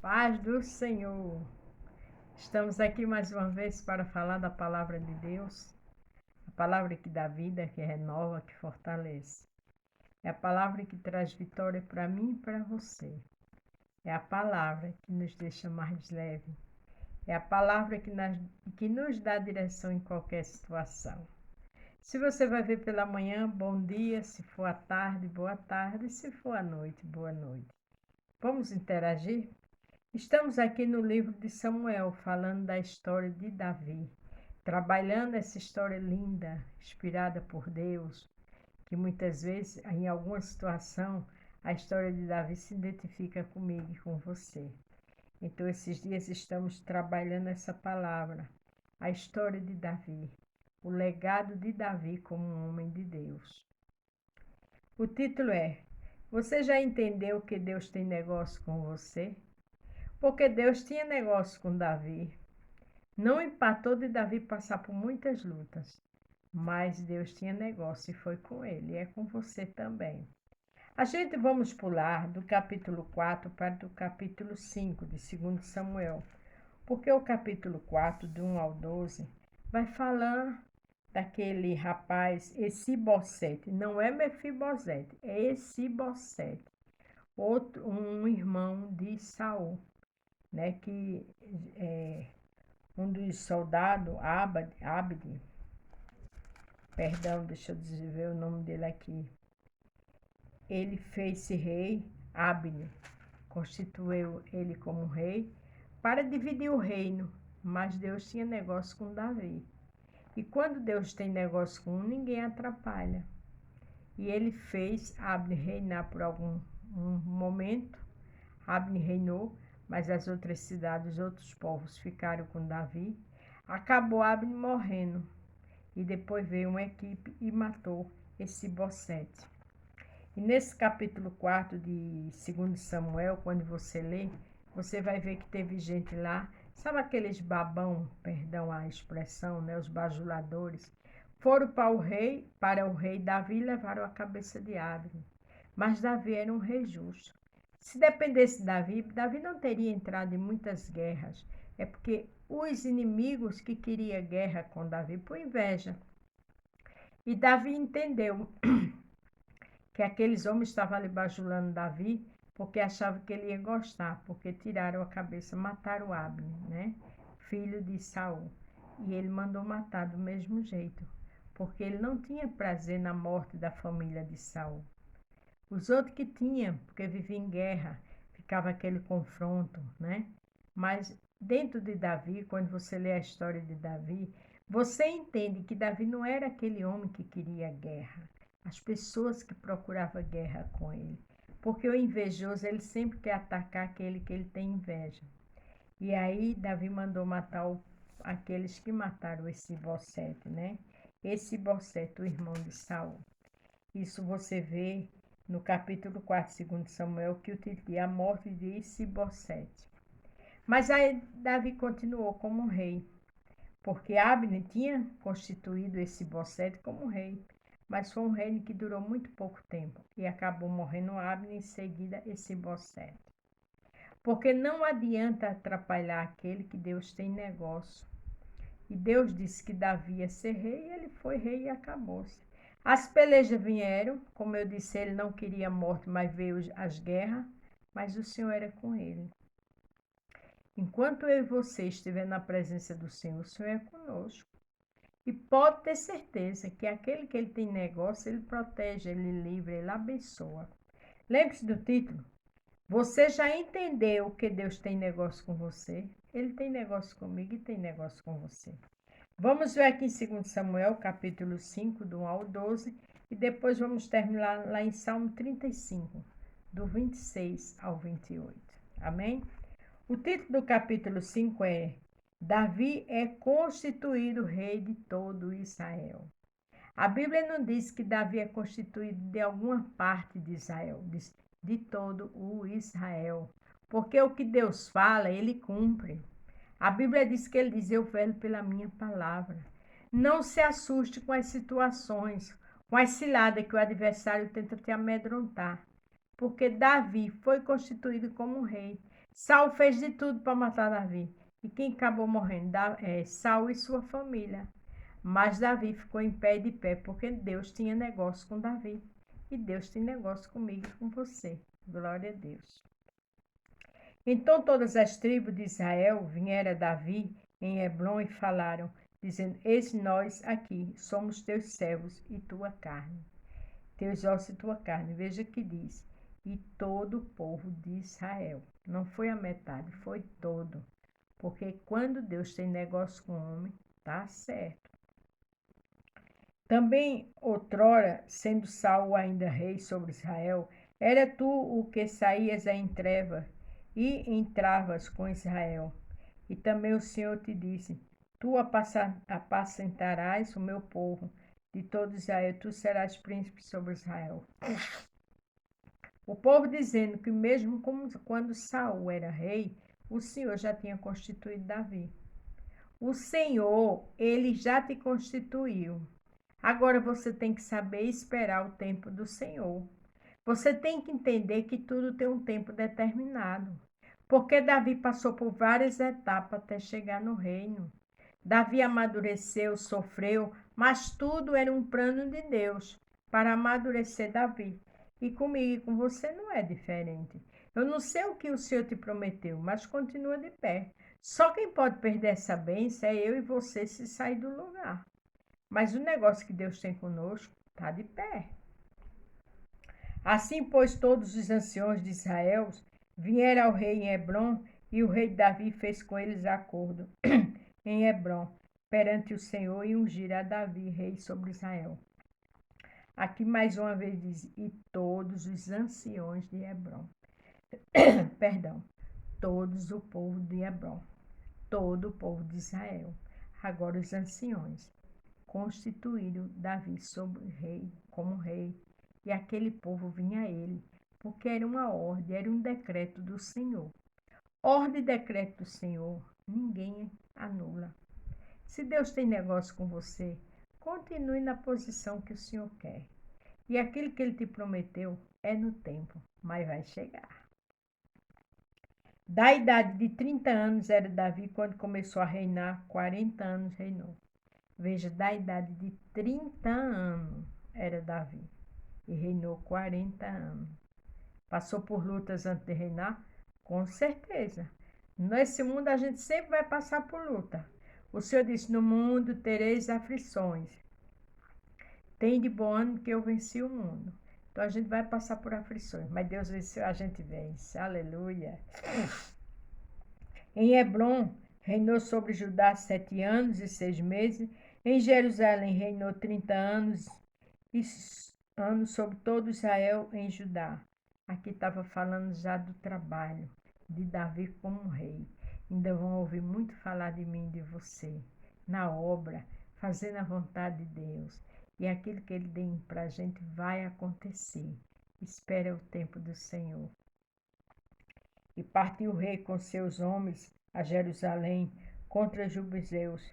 Paz do Senhor. Estamos aqui mais uma vez para falar da palavra de Deus, a palavra que dá vida, que renova, que fortalece. É a palavra que traz vitória para mim e para você. É a palavra que nos deixa mais leve. É a palavra que nos dá direção em qualquer situação. Se você vai ver pela manhã, bom dia. Se for à tarde, boa tarde. Se for à noite, boa noite. Vamos interagir? Estamos aqui no livro de Samuel, falando da história de Davi, trabalhando essa história linda, inspirada por Deus, que muitas vezes, em alguma situação, a história de Davi se identifica comigo e com você. Então, esses dias estamos trabalhando essa palavra, a história de Davi, o legado de Davi como um homem de Deus. O título é: Você já entendeu que Deus tem negócio com você? Porque Deus tinha negócio com Davi. Não empatou de Davi passar por muitas lutas, mas Deus tinha negócio e foi com ele, e é com você também. A gente vamos pular do capítulo 4 para o capítulo 5 de 2 Samuel, porque o capítulo 4, do 1 ao 12, vai falar daquele rapaz Esibosete. Não é Mefibosete, é Esibosete, um irmão de Saul, né, que um dos soldados, Abde, perdão, deixa eu ver o nome dele aqui, ele fez-se rei, Abne, constituiu ele como rei, para dividir o reino, mas Deus tinha negócio com Davi. E quando Deus tem negócio com um, ninguém atrapalha. E ele fez Abne reinar por um momento, Abne reinou, mas as outras cidades, os outros povos ficaram com Davi. Acabou Abne morrendo. E depois veio uma equipe e matou esse Bosete. E nesse capítulo 4 de 2 Samuel, quando você lê, você vai ver que teve gente lá, sabe aqueles babão, perdão a expressão, né, os bajuladores, foram para o rei Davi e levaram a cabeça de Abne. Mas Davi era um rei justo. Se dependesse de Davi, Davi não teria entrado em muitas guerras. É porque os inimigos que queriam guerra com Davi por inveja. E Davi entendeu que aqueles homens estavam ali bajulando Davi porque achavam que ele ia gostar, porque tiraram a cabeça, mataram Abner, né? Filho de Saul. E ele mandou matar do mesmo jeito, porque ele não tinha prazer na morte da família de Saul. Os outros que tinham, porque viviam em guerra, ficava aquele confronto, né? Mas dentro de Davi, quando você lê a história de Davi, você entende que Davi não era aquele homem que queria guerra. As pessoas que procuravam guerra com ele. Porque o invejoso, ele sempre quer atacar aquele que ele tem inveja. E aí Davi mandou matar aqueles que mataram esse Bosete, né? Esse Bosete, o irmão de Saul. Isso você vê no capítulo 4, 2 Samuel, que o título é a morte de Isibosete. Mas aí Davi continuou como rei, porque Abner tinha constituído Isibosete como rei, mas foi um reino que durou muito pouco tempo, e acabou morrendo Abner em seguida Isibosete. Porque não adianta atrapalhar aquele que Deus tem negócio. E Deus disse que Davi ia ser rei, e ele foi rei e acabou-se. As pelejas vieram, como eu disse, ele não queria a morte, mas veio as guerras, mas o Senhor era com ele. Enquanto eu e você estiver na presença do Senhor, o Senhor é conosco. E pode ter certeza que aquele que ele tem negócio, ele protege, ele livra, ele abençoa. Lembre-se do título. Você já entendeu que Deus tem negócio com você? Ele tem negócio comigo e tem negócio com você. Vamos ver aqui em 2 Samuel, capítulo 5, do 1 ao 12, e depois vamos terminar lá em Salmo 35, do 26 ao 28. Amém? O título do capítulo 5 é Davi é constituído rei de todo Israel. A Bíblia não diz que Davi é constituído de alguma parte de Israel, diz de todo o Israel. Porque o que Deus fala, ele cumpre. A Bíblia diz que ele diz, eu velo pela minha palavra. Não se assuste com as situações, com as ciladas que o adversário tenta te amedrontar. Porque Davi foi constituído como rei. Saul fez de tudo para matar Davi. E quem acabou morrendo? Saul e sua família. Mas Davi ficou em pé e de pé, porque Deus tinha negócio com Davi. E Deus tem negócio comigo e com você. Glória a Deus. Então todas as tribos de Israel vieram a Davi em Hebron e falaram, dizendo, eis nós aqui, somos teus servos e tua carne. Teus ossos e tua carne. Veja que diz, e todo o povo de Israel. Não foi a metade, foi todo. Porque quando Deus tem negócio com o homem, tá certo. Também outrora, sendo Saul ainda rei sobre Israel, era tu o que saías em treva e entravas com Israel. E também o Senhor te disse, tu apacentarás o meu povo, de todo Israel, tu serás príncipe sobre Israel. O povo dizendo que mesmo quando Saul era rei, o Senhor já tinha constituído Davi. O Senhor, ele já te constituiu. Agora você tem que saber esperar o tempo do Senhor. Você tem que entender que tudo tem um tempo determinado. Porque Davi passou por várias etapas até chegar no reino. Davi amadureceu, sofreu, mas tudo era um plano de Deus para amadurecer Davi. E comigo e com você não é diferente. Eu não sei o que o Senhor te prometeu, mas continua de pé. Só quem pode perder essa bênção é eu e você se sair do lugar. Mas o negócio que Deus tem conosco está de pé. Assim, pois, todos os anciãos de Israel vieram ao rei em Hebron, e o rei Davi fez com eles acordo em Hebron, perante o Senhor, e ungir a Davi rei sobre Israel. Aqui mais uma vez diz, e todos os anciãos de Hebron. Perdão, todos o povo de Hebron, todo o povo de Israel. Agora os anciãos constituíram Davi sobre rei, como rei, e aquele povo vinha a ele, porque era uma ordem, era um decreto do Senhor. Ordem e decreto do Senhor, ninguém anula. Se Deus tem negócio com você, continue na posição que o Senhor quer. E aquilo que Ele te prometeu é no tempo, mas vai chegar. Da idade de 30 anos era Davi quando começou a reinar, 40 anos reinou. Veja, da idade de 30 anos era Davi e reinou 40 anos. Passou por lutas antes de reinar? Com certeza. Nesse mundo a gente sempre vai passar por luta. O Senhor disse, no mundo tereis aflições. Tem de bom ânimo que eu venci o mundo. Então a gente vai passar por aflições, mas Deus venceu, a gente vence. Aleluia. Em Hebron, reinou sobre Judá 7 anos e 6 meses. Em Jerusalém, reinou 30 anos e anos sobre todo Israel em Judá. Aqui estava falando já do trabalho de Davi como rei. Ainda vão ouvir muito falar de mim e de você. Na obra, fazendo a vontade de Deus. E aquilo que Ele tem para a gente vai acontecer. Espera o tempo do Senhor. E partiu o rei com seus homens a Jerusalém contra os jubileus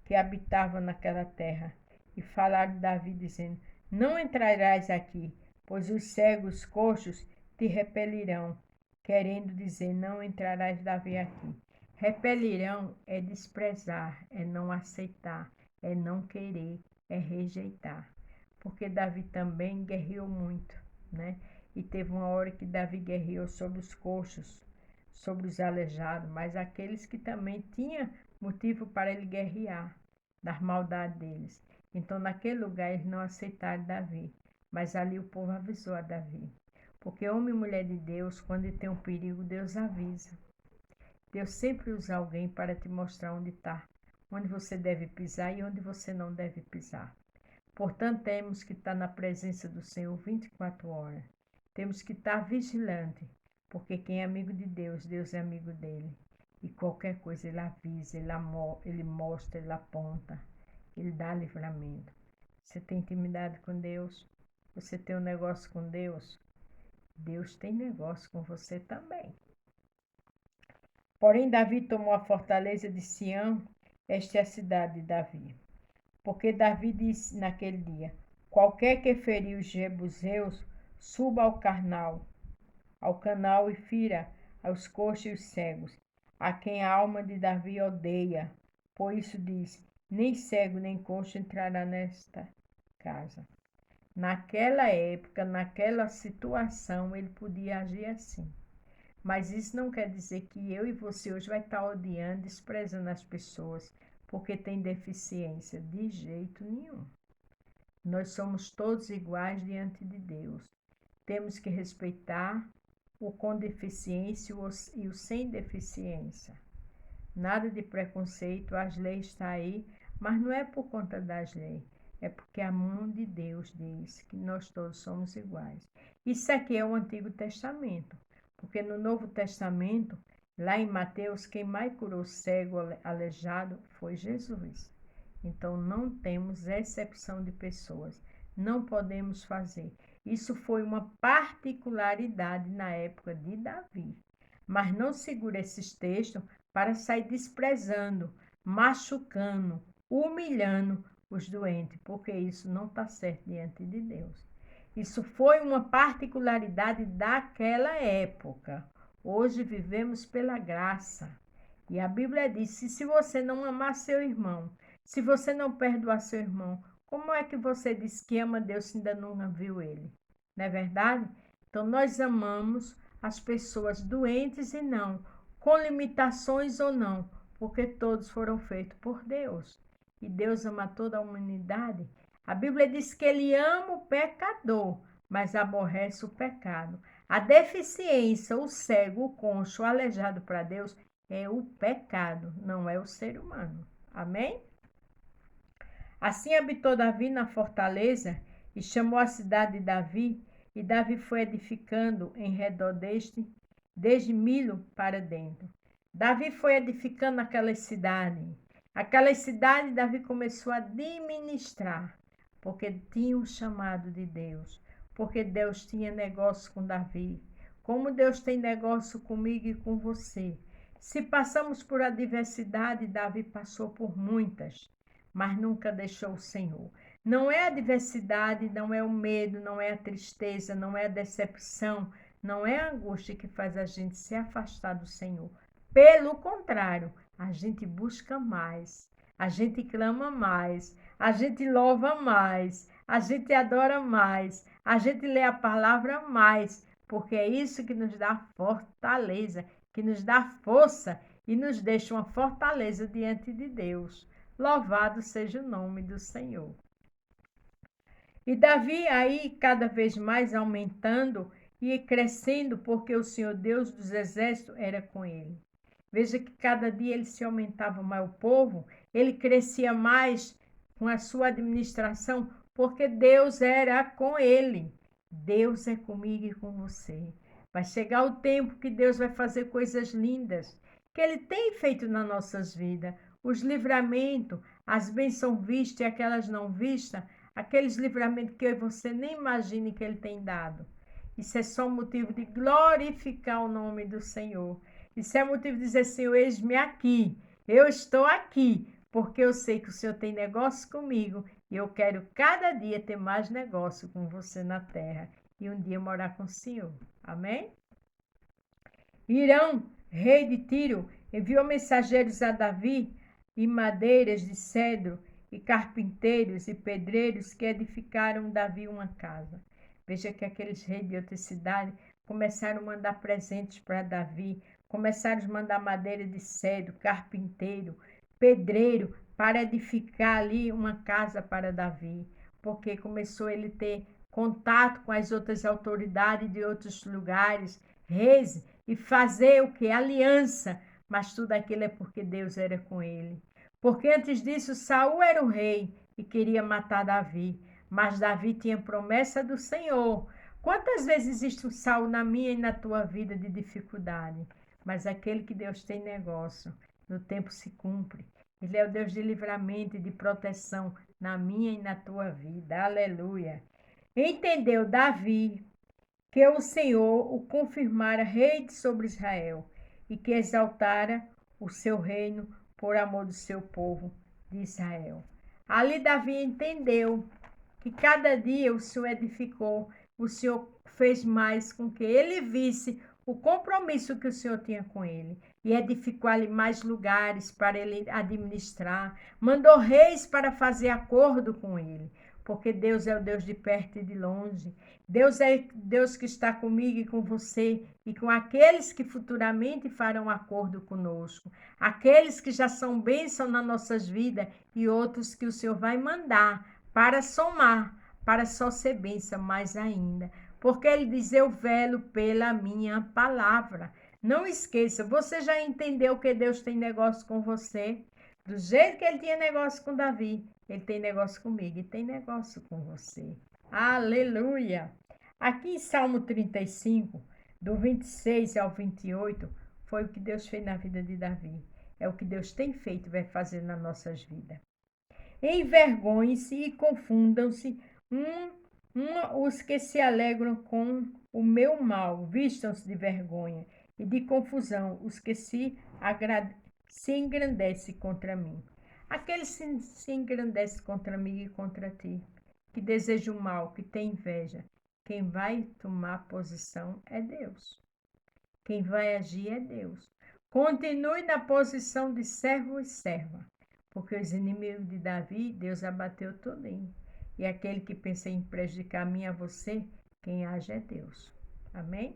que habitavam naquela terra. E falaram Davi, dizendo, não entrarás aqui, pois os cegos coxos te repelirão. Querendo dizer, não entrarás, Davi, aqui. Repelirão é desprezar, é não aceitar, é não querer, é rejeitar. Porque Davi também guerreou muito, né? E teve uma hora que Davi guerreou sobre os coxos, sobre os aleijados, mas aqueles que também tinham motivo para ele guerrear, das maldades deles. Então, naquele lugar, eles não aceitaram Davi, mas ali o povo avisou a Davi. Porque homem e mulher de Deus, quando tem um perigo, Deus avisa. Deus sempre usa alguém para te mostrar onde está, onde você deve pisar e onde você não deve pisar. Portanto, temos que estar na presença do Senhor 24 horas. Temos que estar vigilante, porque quem é amigo de Deus, Deus é amigo dele. E qualquer coisa ele avisa, ele mostra, ele aponta, ele dá livramento. Você tem intimidade com Deus? Você tem um negócio com Deus? Deus tem negócio com você também. Porém, Davi tomou a fortaleza de Sião, esta é a cidade de Davi. Porque Davi disse naquele dia, qualquer que ferir os jebuseus, suba ao canal e fira aos coxos e os cegos, a quem a alma de Davi odeia. Por isso diz: nem cego nem coxo entrará nesta casa. Naquela época, naquela situação, ele podia agir assim. Mas isso não quer dizer que eu e você hoje vai estar odiando, desprezando as pessoas porque tem deficiência. De jeito nenhum. Nós somos todos iguais diante de Deus. Temos que respeitar o com deficiência e o sem deficiência. Nada de preconceito, as leis estão aí, mas não é por conta das leis. É porque a mão de Deus diz que nós todos somos iguais. Isso aqui é o Antigo Testamento, porque no Novo Testamento, lá em Mateus, quem mais curou cego, aleijado, foi Jesus. Então não temos exceção de pessoas, não podemos fazer. Isso foi uma particularidade na época de Davi. Mas não segura esses textos para sair desprezando, machucando, humilhando os doentes, porque isso não está certo diante de Deus. Isso foi uma particularidade daquela época. Hoje vivemos pela graça. E a Bíblia diz: se você não amar seu irmão, se você não perdoar seu irmão, como é que você diz que ama Deus se ainda não viu ele? Não é verdade? Então nós amamos as pessoas doentes e não, com limitações ou não, porque todos foram feitos por Deus. E Deus ama toda a humanidade. A Bíblia diz que ele ama o pecador, mas aborrece o pecado. A deficiência, o cego, o coxo, o aleijado para Deus é o pecado, não é o ser humano. Amém? Assim habitou Davi na fortaleza e chamou a cidade de Davi, e Davi foi edificando em redor desde Milo para dentro. Davi foi edificando aquela cidade. Aquela cidade Davi começou a administrar, porque tinha o chamado de Deus, porque Deus tinha negócio com Davi. Como Deus tem negócio comigo e com você. Se passamos por adversidade, Davi passou por muitas, mas nunca deixou o Senhor. Não é a adversidade, não é o medo, não é a tristeza, não é a decepção, não é a angústia que faz a gente se afastar do Senhor. Pelo contrário, a gente busca mais, a gente clama mais, a gente louva mais, a gente adora mais, a gente lê a palavra mais, porque é isso que nos dá fortaleza, que nos dá força e nos deixa uma fortaleza diante de Deus. Louvado seja o nome do Senhor. E Davi aí cada vez mais aumentando e crescendo, porque o Senhor Deus dos exércitos era com ele. Veja que cada dia ele se aumentava mais o povo, ele crescia mais com a sua administração, porque Deus era com ele. Deus é comigo e com você. Vai chegar o tempo que Deus vai fazer coisas lindas, que ele tem feito nas nossas vidas. Os livramentos, as bênçãos vistas e aquelas não vistas, aqueles livramentos que eu e você nem imagine que ele tem dado. Isso é só motivo de glorificar o nome do Senhor. Isso é motivo de dizer, Senhor, eis-me aqui. Eu estou aqui, porque eu sei que o Senhor tem negócio comigo e eu quero cada dia ter mais negócio com você na terra e um dia morar com o Senhor. Amém? Irão, rei de Tiro, enviou mensageiros a Davi e madeiras de cedro e carpinteiros e pedreiros que edificaram Davi uma casa. Veja que aqueles reis de outra cidade começaram a mandar presentes para Davi, começaram a mandar madeira de cedro, carpinteiro, pedreiro, para edificar ali uma casa para Davi, porque começou ele a ter contato com as outras autoridades de outros lugares, reis, e fazer o que? Aliança, mas tudo aquilo é porque Deus era com ele. Porque antes disso, Saul era o rei e queria matar Davi, mas Davi tinha promessa do Senhor. Quantas vezes existe um Saul na minha e na tua vida de dificuldade? Mas aquele que Deus tem negócio, no tempo se cumpre. Ele é o Deus de livramento e de proteção na minha e na tua vida. Aleluia. Entendeu Davi que o Senhor o confirmara rei sobre Israel e que exaltara o seu reino por amor do seu povo de Israel. Ali Davi entendeu que cada dia o Senhor edificou, o Senhor fez mais com que ele visse o compromisso que o Senhor tinha com ele. E edificou-lhe mais lugares para ele administrar. Mandou reis para fazer acordo com ele. Porque Deus é o Deus de perto e de longe. Deus é Deus que está comigo e com você e com aqueles que futuramente farão acordo conosco. Aqueles que já são bênção nas nossas vidas e outros que o Senhor vai mandar para somar, para só ser bênção mais ainda. Porque ele diz, eu velo pela minha palavra. Não esqueça, você já entendeu que Deus tem negócio com você? Do jeito que ele tinha negócio com Davi, ele tem negócio comigo e tem negócio com você. Aleluia! Aqui em Salmo 35, do 26 ao 28, foi o que Deus fez na vida de Davi. É o que Deus tem feito e vai fazer nas nossas vidas. Envergonhem-se e confundam-se os que se alegram com o meu mal, vistam-se de vergonha e de confusão os que se engrandecem contra mim. Aqueles que se engrandecem contra mim e contra ti, que desejam o mal, que tem inveja, quem vai tomar posição é Deus. Quem vai agir é Deus. Continue na posição de servo e serva, porque os inimigos de Davi, Deus abateu tudinho. E aquele que pensa em prejudicar a mim e a você, quem age é Deus. Amém?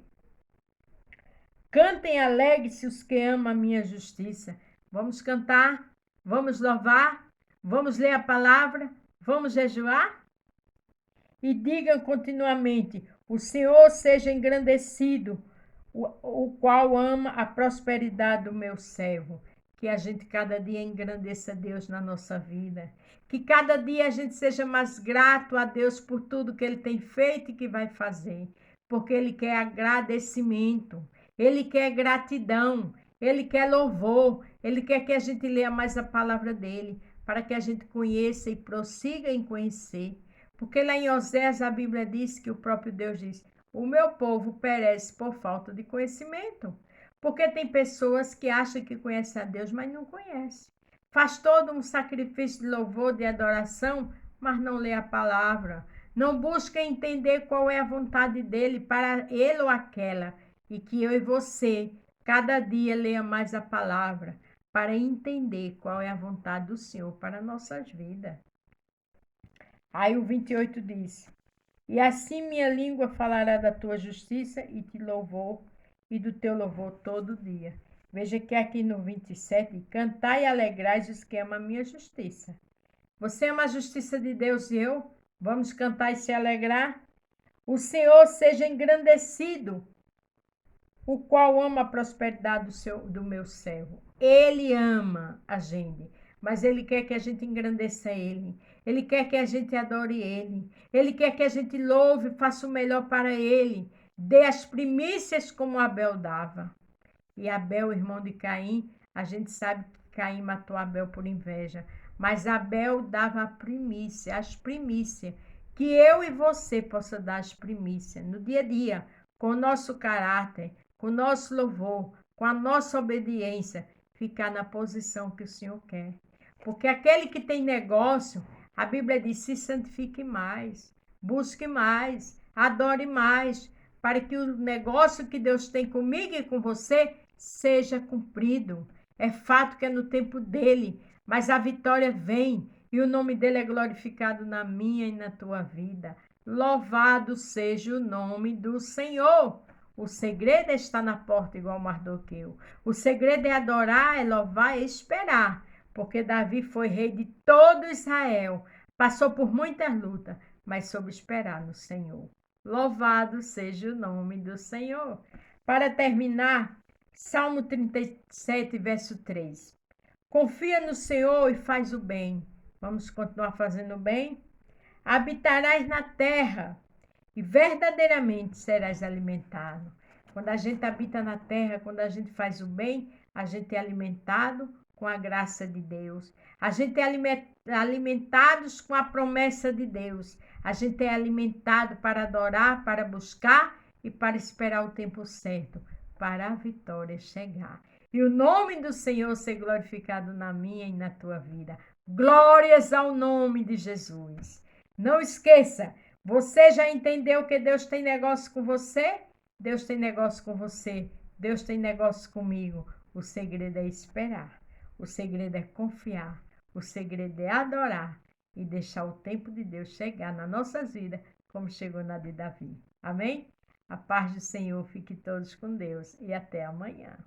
Cantem alegre-se os que amam a minha justiça. Vamos cantar, vamos louvar, vamos ler a palavra, vamos jejuar? E digam continuamente, o Senhor seja engrandecido, o qual ama a prosperidade do meu servo. Que a gente cada dia engrandeça Deus na nossa vida. Que cada dia a gente seja mais grato a Deus por tudo que Ele tem feito e que vai fazer. Porque Ele quer agradecimento, Ele quer gratidão, Ele quer louvor, Ele quer que a gente leia mais a palavra dEle, para que a gente conheça e prossiga em conhecer. Porque lá em Oséias a Bíblia diz que o próprio Deus diz, o meu povo perece por falta de conhecimento. Porque tem pessoas que acham que conhecem a Deus, mas não conhecem. Faz todo um sacrifício de louvor, de adoração, mas não lê a palavra. Não busca entender qual é a vontade dele para ele ou aquela. E que eu e você, cada dia, leia mais a palavra, para entender qual é a vontade do Senhor para nossas vidas. Aí o 28 diz, e assim minha língua falará da tua justiça e te louvor, e do teu louvor todo dia. Veja que aqui no 27, cantai e alegrais os que amam a minha justiça. Você ama a justiça de Deus e eu? Vamos cantar e se alegrar? O Senhor seja engrandecido, o qual ama a prosperidade do meu servo. Ele ama a gente, mas Ele quer que a gente engrandeça Ele. Ele quer que a gente adore Ele. Ele quer que a gente louve, faça o melhor para Ele. Dê as primícias como Abel dava. E Abel, irmão de Caim, a gente sabe que Caim matou Abel por inveja. Mas Abel dava a primícia, as primícias. Que eu e você possa dar as primícias no dia a dia, com o nosso caráter, com o nosso louvor, com a nossa obediência, ficar na posição que o Senhor quer. Porque aquele que tem negócio, a Bíblia diz, se santifique mais, busque mais, adore mais, para que o negócio que Deus tem comigo e com você seja cumprido. É fato que é no tempo dele, mas a vitória vem e o nome dele é glorificado na minha e na tua vida. Louvado seja o nome do Senhor. O segredo é estar na porta igual Mardoqueu. O segredo é adorar, é louvar, é esperar. Porque Davi foi rei de todo Israel. Passou por muitas lutas, mas soube esperar no Senhor. Louvado seja o nome do Senhor. Para terminar, Salmo 37, verso 3. Confia no Senhor e faz o bem. Vamos continuar fazendo o bem? Habitarás na terra e verdadeiramente serás alimentado. Quando a gente habita na terra, quando a gente faz o bem, a gente é alimentado com a graça de Deus. A gente é alimentados com a promessa de Deus. A gente é alimentado para adorar, para buscar e para esperar o tempo certo, para a vitória chegar. E o nome do Senhor ser glorificado na minha e na tua vida. Glórias ao nome de Jesus. Não esqueça, você já entendeu que Deus tem negócio com você? Deus tem negócio com você, Deus tem negócio comigo. O segredo é esperar, o segredo é confiar, o segredo é adorar e deixar o tempo de Deus chegar nas nossas vidas, como chegou na de Davi. Amém? A paz do Senhor, fique todos com Deus e até amanhã.